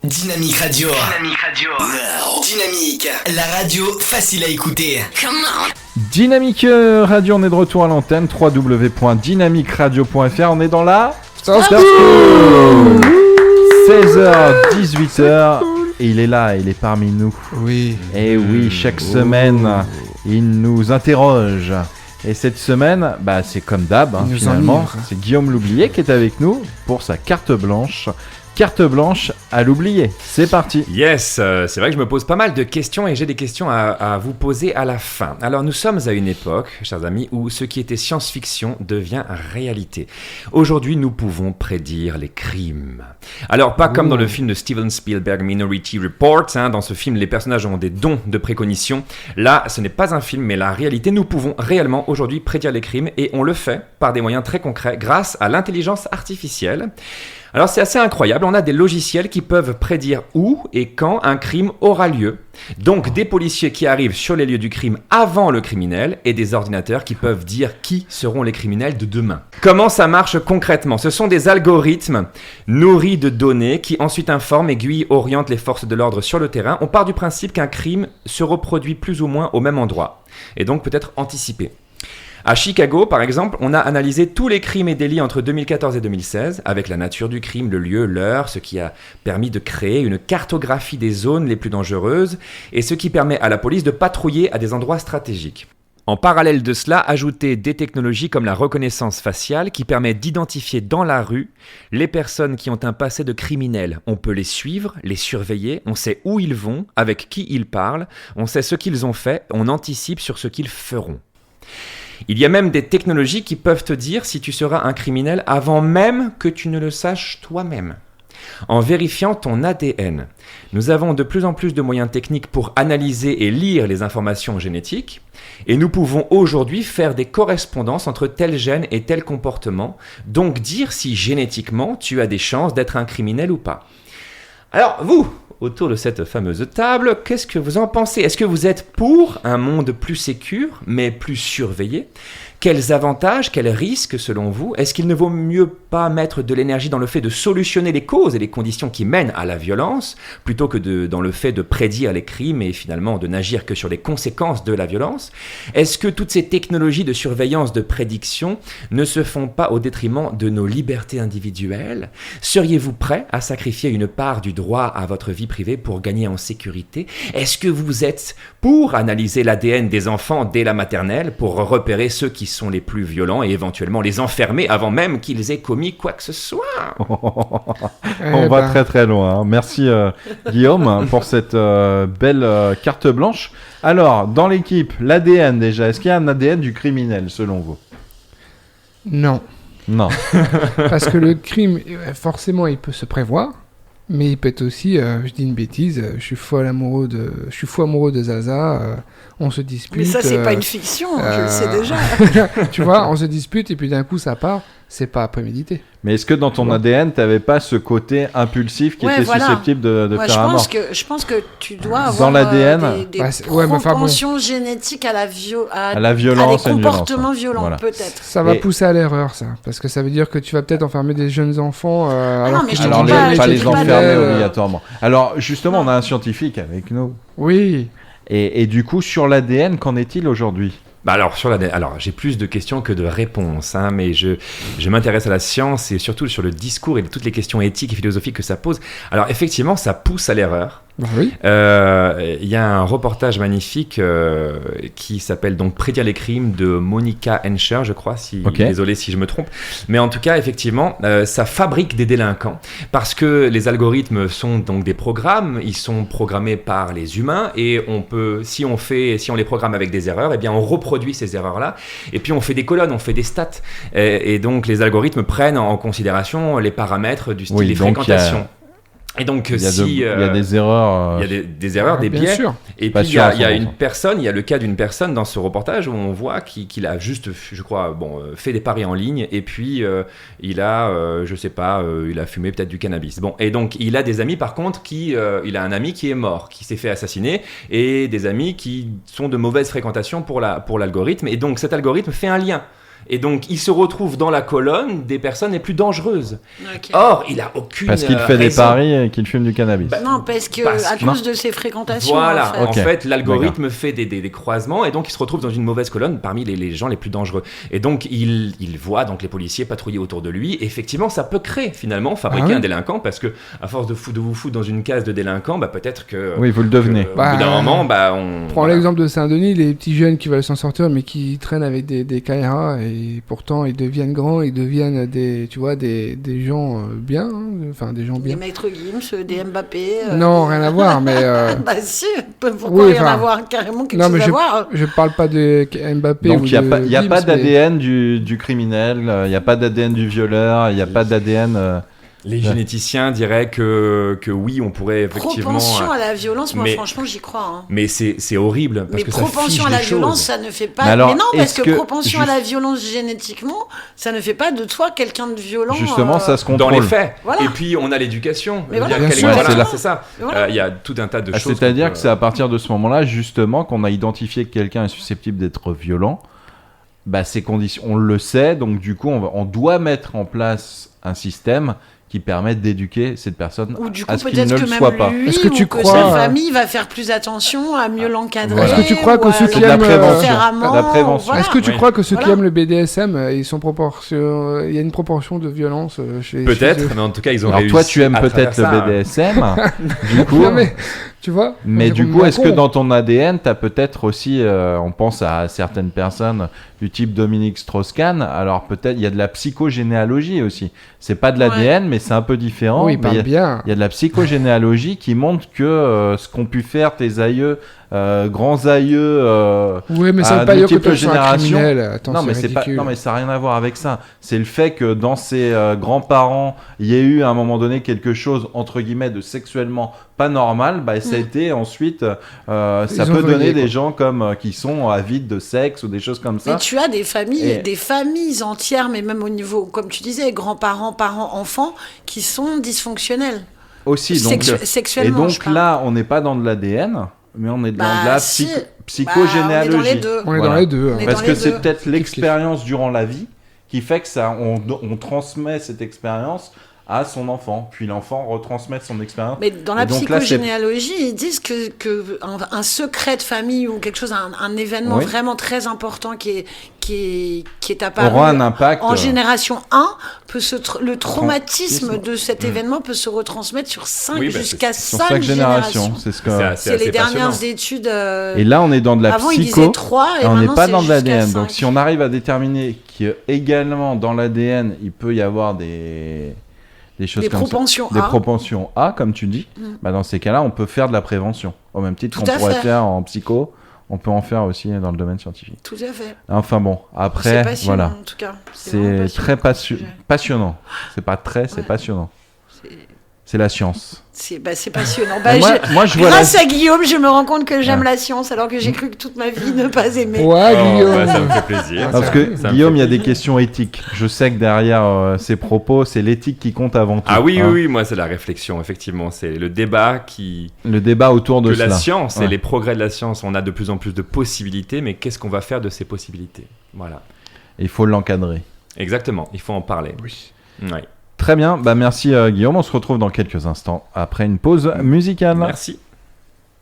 Dynamique Radio. Dynamique Radio. Wow. Dynamique, la radio facile à écouter. Come on. Dynamique Radio, on est de retour à l'antenne, www.dynamiqueradio.fr. On est dans la Star School. 16h, 18h. Et il est là, il est parmi nous. Oui. Et oui, chaque semaine, il nous interroge. Et cette semaine, c'est comme d'hab, finalement. C'est Guillaume L'Oublié qui est avec nous pour sa carte blanche. Carte blanche à l'oublier. C'est parti. Yes, c'est vrai que je me pose pas mal de questions et j'ai des questions à vous poser à la fin. Alors nous sommes à une époque, chers amis, où ce qui était science-fiction devient réalité. Aujourd'hui, nous pouvons prédire les crimes. Alors pas comme dans le film de Steven Spielberg, Minority Report. Dans ce film, les personnages ont des dons de précognition. Là, ce n'est pas un film, mais la réalité. Nous pouvons réellement aujourd'hui prédire les crimes et on le fait par des moyens très concrets grâce à l'intelligence artificielle. Alors c'est assez incroyable, on a des logiciels qui peuvent prédire où et quand un crime aura lieu. Donc des policiers qui arrivent sur les lieux du crime avant le criminel et des ordinateurs qui peuvent dire qui seront les criminels de demain. Comment ça marche concrètement ? Ce sont des algorithmes nourris de données qui ensuite informent, aiguillent, orientent les forces de l'ordre sur le terrain. On part du principe qu'un crime se reproduit plus ou moins au même endroit et donc peut être anticipé. À Chicago, par exemple, on a analysé tous les crimes et délits entre 2014 et 2016, avec la nature du crime, le lieu, l'heure, ce qui a permis de créer une cartographie des zones les plus dangereuses, et ce qui permet à la police de patrouiller à des endroits stratégiques. En parallèle de cela, ajouter des technologies comme la reconnaissance faciale qui permet d'identifier dans la rue les personnes qui ont un passé de criminel. On peut les suivre, les surveiller, on sait où ils vont, avec qui ils parlent, on sait ce qu'ils ont fait, on anticipe sur ce qu'ils feront. Il y a même des technologies qui peuvent te dire si tu seras un criminel avant même que tu ne le saches toi-même. En vérifiant ton ADN, nous avons de plus en plus de moyens techniques pour analyser et lire les informations génétiques et nous pouvons aujourd'hui faire des correspondances entre tel gène et tel comportement, donc dire si génétiquement tu as des chances d'être un criminel ou pas. Alors vous, autour de cette fameuse table, qu'est-ce que vous en pensez ? Est-ce que vous êtes pour un monde plus sécure, mais plus surveillé ? Quels avantages, quels risques selon vous ? Est-ce qu'il ne vaut mieux pas mettre de l'énergie dans le fait de solutionner les causes et les conditions qui mènent à la violence, plutôt que dans le fait de prédire les crimes et finalement de n'agir que sur les conséquences de la violence ? Est-ce que toutes ces technologies de surveillance, de prédiction ne se font pas au détriment de nos libertés individuelles ? Seriez-vous prêt à sacrifier une part du droit à votre vie privée pour gagner en sécurité ? Est-ce que vous êtes pour analyser l'ADN des enfants dès la maternelle pour repérer ceux qui sont les plus violents et éventuellement les enfermer avant même qu'ils aient commis quoi que ce soit ? On va très très loin. Merci Guillaume pour cette belle carte blanche. Alors, dans l'équipe, l'ADN déjà, est-ce qu'il y a un ADN du criminel selon vous ? Non. Parce que le crime, forcément, il peut se prévoir. Mais il peut être aussi, je dis une bêtise, je suis fou amoureux de Zaza, on se dispute. Mais ça, c'est pas une fiction, je le sais déjà. Tu vois, on se dispute et puis d'un coup, ça part, c'est pas prémédité. Mais est-ce que dans ton ADN, t'avais pas ce côté impulsif qui était susceptible de faire un mort ? Je pense que tu dois avoir dans l'ADN, des propensions génétiques à la violence, à des comportements violents, voilà. Peut-être. Ça va pousser à l'erreur, ça. Parce que ça veut dire que tu vas peut-être enfermer des jeunes enfants. Alors pas les enfermer obligatoirement. Alors justement, on a un scientifique avec nous. Oui. Et du coup, sur l'ADN, qu'en est-il aujourd'hui ? Alors, j'ai plus de questions que de réponses, mais je m'intéresse à la science et surtout sur le discours et toutes les questions éthiques et philosophiques que ça pose. Alors, effectivement, ça pousse à l'erreur. Oui. Il y a un reportage magnifique qui s'appelle donc Prédire les crimes de Monica Henscher, je crois, désolé si je me trompe. Mais en tout cas, effectivement, ça fabrique des délinquants parce que les algorithmes sont donc des programmes, ils sont programmés par les humains et on peut, si on les programme avec des erreurs, eh bien on reproduit ces erreurs-là et puis on fait des colonnes, on fait des stats et donc les algorithmes prennent en considération les paramètres du style des fréquentations. Et donc, il y a des erreurs. Il y a des erreurs, des biais. Sûr. Et puis, il y a une personne, il y a le cas d'une personne dans ce reportage où on voit qu'il a juste, je crois, fait des paris en ligne. Et puis, il a, il a fumé peut-être du cannabis. Bon, et donc, il a des amis, par contre, il a un ami qui est mort, qui s'est fait assassiner, et des amis qui sont de mauvaise fréquentation pour l'algorithme. Et donc, cet algorithme fait un lien. Et donc, il se retrouve dans la colonne des personnes les plus dangereuses. Okay. Or, il a aucune parce qu'il fait des paris et qu'il fume du cannabis. Non, parce que cause de ses fréquentations. Voilà. En fait, l'algorithme fait des croisements et donc il se retrouve dans une mauvaise colonne parmi les gens les plus dangereux. Et donc, il voit donc les policiers patrouiller autour de lui. Et effectivement, ça peut créer finalement, fabriquer un délinquant parce que à force de vous foutre dans une case de délinquant, peut-être que. Oui, vous le devenez. Au bout d'un moment, on. Prends l'exemple de Saint-Denis, les petits jeunes qui veulent s'en sortir mais qui traînent avec des caméras et pourtant ils deviennent grands, ils deviennent des gens bien, enfin des gens bien. Des Maître Gims, des Mbappé. Non, rien à voir, mais. Bah si, pourquoi rien à voir, carrément quelque chose à voir. Je parle pas de Mbappé. Donc il n'y a pas d'ADN du criminel, il n'y a pas d'ADN du violeur, il n'y a pas d'ADN. Les généticiens diraient que oui, on pourrait effectivement. Propension à la violence, moi franchement j'y crois. Hein. Mais c'est horrible parce que propension à la violence, ça ne fait pas. Mais non, parce que propension à la violence génétiquement, ça ne fait pas de toi quelqu'un de violent. Justement, ça se contrôle. Dans les faits. Voilà. Et puis on a l'éducation. C'est ça. Il y a tout un tas de choses. C'est-à-dire que c'est à partir de ce moment-là, justement, qu'on a identifié que quelqu'un est susceptible d'être violent. Ces conditions, on le sait, donc du coup, on doit mettre en place un système qui permettent d'éduquer cette personne à ce qu'il ne le soit pas. Est-ce que tu crois que sa famille va faire plus attention à mieux l'encadrer? Voilà. Est-ce que tu crois que ceux qui aiment la prévention. Est-ce que tu crois que ceux qui aiment le BDSM, il y a une proportion de violence chez peut-être, eux. Mais en tout cas, ils ont réussi. Alors toi, tu aimes peut-être le BDSM, du coup. Non, mais, tu vois. Mais du coup, est-ce que dans ton ADN, t'as peut-être aussi, on pense à certaines personnes du type Dominique Strauss-Kahn. Alors peut-être, il y a de la psychogénéalogie aussi. C'est pas de l'ADN, mais c'est un peu différent. Oui, il parle bien. Il y a de la psychogénéalogie qui montre que ce qu'ont pu faire tes aïeux, grands aïeux, oui, mais ça veut pas dire que tu es un criminel. Attends, non, mais non, mais ça n'a rien à voir avec ça. C'est le fait que dans ses grands-parents, il y a eu à un moment donné quelque chose entre guillemets de sexuellement pas normal. Ça a été ensuite, ça peut donner des gens comme qui sont avides de sexe ou des choses comme ça. Mais tu as des familles entières, mais même au niveau, comme tu disais, grands-parents, parents, enfants, qui sont dysfonctionnels. Aussi, donc sexuellement. Et donc là, on n'est pas dans de l'ADN. Mais on est dans de la psychogénéalogie. On est dans les deux. Parce que c'est peut-être l'expérience durant la vie qui fait que on transmet cette expérience à son enfant, puis l'enfant retransmet son expérience. Mais dans la psychogénéalogie, ils disent que un secret de famille ou quelque chose, un événement vraiment très important qui est apparu aura un impact en génération 1, le traumatisme de cet événement peut se retransmettre sur 5 jusqu'à 5 générations. C'est les dernières études. Et là, on est dans de la avant, psycho. Ils disaient 3, et on n'est pas dans de l'ADN. 5. Donc, si on arrive à déterminer qu'également dans l'ADN, il peut y avoir des choses comme propensions ça, des propensions A, comme tu dis, dans ces cas-là, on peut faire de la prévention. Au même titre qu'on pourrait faire en psycho, on peut en faire aussi dans le domaine scientifique. Tout à fait. Enfin bon, après, c'est passionnant, voilà. En tout cas. C'est très passionnant. C'est pas très, c'est passionnant. C'est la science. C'est passionnant. Grâce à Guillaume, je me rends compte que j'aime la science, alors que j'ai cru que toute ma vie ne pas aimer. Ouais, Guillaume. Ça me fait plaisir. Parce que Guillaume, il y a des questions éthiques. Je sais que derrière ces propos, c'est l'éthique qui compte avant tout. Ah oui, moi c'est la réflexion, effectivement. C'est le débat autour de cela. La science et les progrès de la science. On a de plus en plus de possibilités, mais qu'est-ce qu'on va faire de ces possibilités? Voilà. Il faut l'encadrer. Exactement, il faut en parler. Oui. Ouais. Très bien, merci Guillaume, on se retrouve dans quelques instants après une pause musicale. Merci.